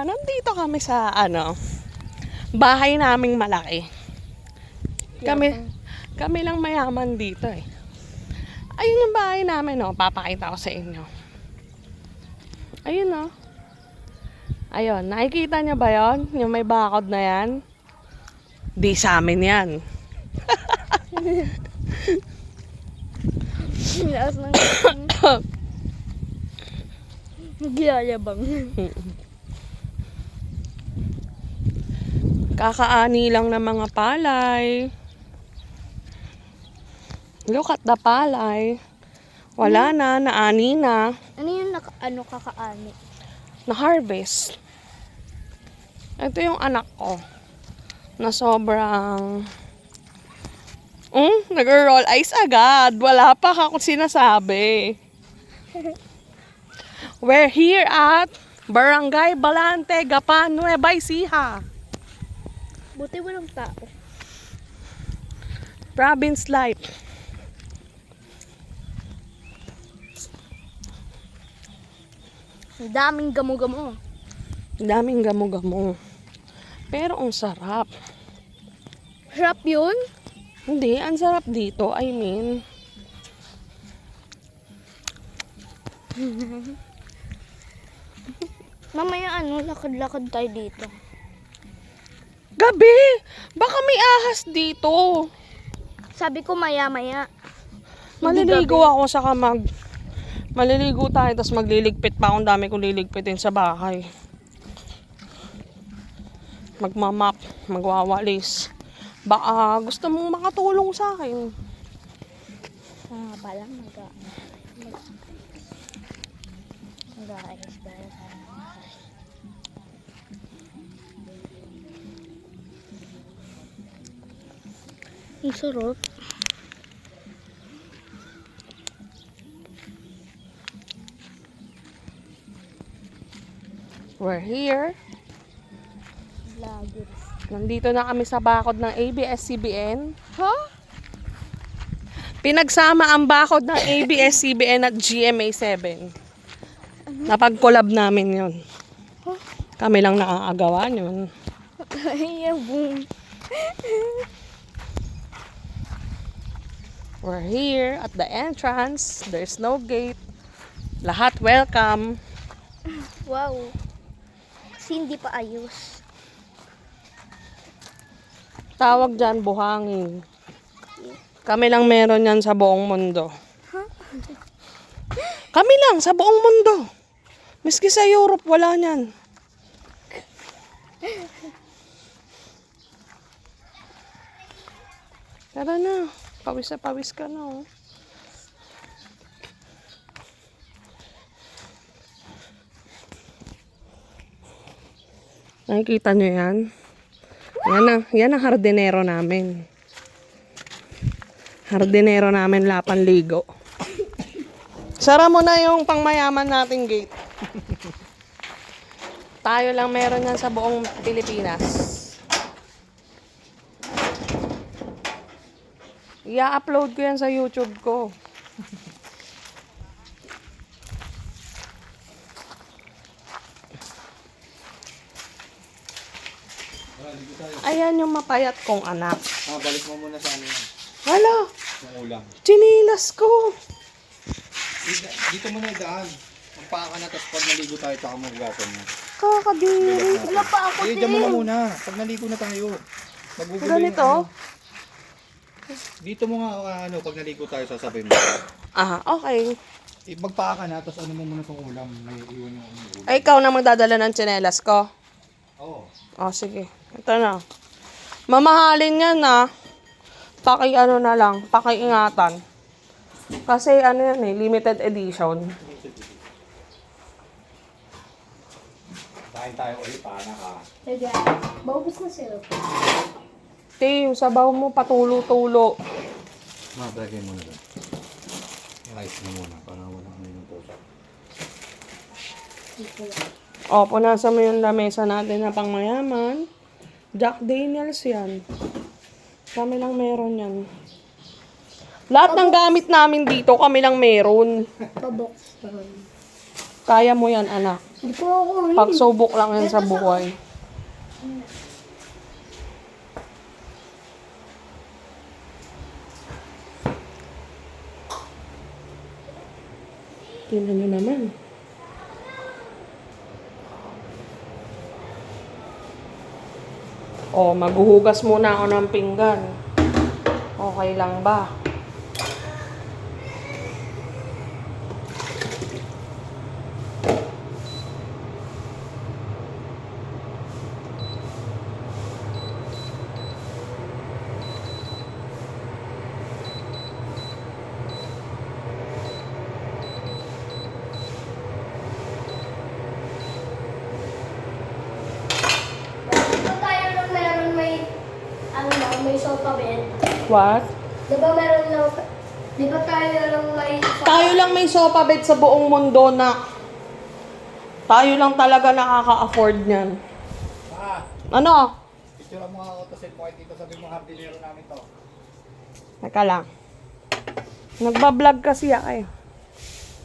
Nandito kami sa bahay naming malaki. Kami lang mayaman dito eh. Ayun yung bahay namin, papakita ko sa inyo. Ayun Ayun, nakikita niyo ba yon? Yung may bakod na yan? Di sa amin yan. Lakas ng nagyayabang. Kakaani lang ng mga palay. Look at the palay. Wala na, naani na. Ano yung kakaani? Na-harvest. Ito yung anak ko. Na sobrang... nag-roll eyes agad. Wala pa akong sinasabi. We're here at Barangay Balante, Gapan, Nueva Ecija. Buti walang tao. Province life. Ang daming gamo-gamo. Daming gamo-gamo. Pero ang sarap. Sarap yun? Hindi, ang sarap dito. I mean... Mamaya lakad-lakad tayo dito. Gabi! Baka may ahas dito. Sabi ko maya-maya. Maliligo ako saka maliligo tayo, tapos magliligpit pa akong dami kong liligpitin sa bahay. Magmamap, magwawalis. Baka gusto mong makatulong sa akin. Pala mag-aayos ba? Ang sarap. We're here. Vloggers. Nandito na kami sa bakod ng ABS-CBN. Huh? Pinagsama ang bakod ng ABS-CBN at GMA7. Napag-collab namin yun. Kami lang nakakagawa yun. Boom. We're here at the entrance. There's no gate. Lahat welcome. Wow. Kasi hindi pa ayos. Tawag dyan, buhangin. Kami lang meron yan sa buong mundo. Kami lang sa buong mundo. Miski sa Europe, wala niyan. Tara na. Pawis na pawis ka na. Nakikita nyo yan? Yan ang hardinero namin. Hardinero namin lapan ligo. Sara mo na yung pangmayaman nating gate. Tayo lang meron yan sa buong Pilipinas. I-upload ko yan sa YouTube ko. Ayan yung mapayat kong anak. Balik mo muna sa ano yan. Hala, Yung ulam. chinilas ko. Dito mo na idaan. Magpaka ka na, tapos pag naligo tayo, tsaka mo hugasan mo. Kakadiri. Wala pa ako Diyan mo na muna. Pag naligo na tayo. Magugulo Ganito? Dito mo nga, pag naligo tayo, sasabay mo. Okay. Magpaka ka na, tapos ano mo muna itong ulam. May iwan yung ulam. Ay, ikaw na magdadala ng tsinelas ko. Oo. Sige. Ito na. Mamahalin yan na lang. Pakiingatan. Kasi yan limited edition. Kain tayo ulit, paana ka. Kaya, baubos na sila. Yung sabaw mo patulo-tulo. Mabragay mo na doon. Rice mo muna, para wala kami ng pusa. Punasan mo yung lamesa natin na pangmayaman. Jack Daniels yan. Kami lang meron yan. Lahat ng gamit namin dito, kami lang meron. Pabox. Kaya mo yan, anak. Hindi po ako Pagsubok lang yan sa buhay. Tingnan nyo naman. O, maghuhugas muna ako ng pinggan. Okay lang ba? Diba tayo nung meron may sofa bed? What? Diba meron lang, diba tayo nung may Tayo lang may sofa bed sa buong mundo na tayo lang talaga nakaka-afford niyan. Ah, Ano? picture mo nga ako to send mo kay Tito. Sabi mo hardinero namin to. Teka lang. Nagbablog kasi ako eh.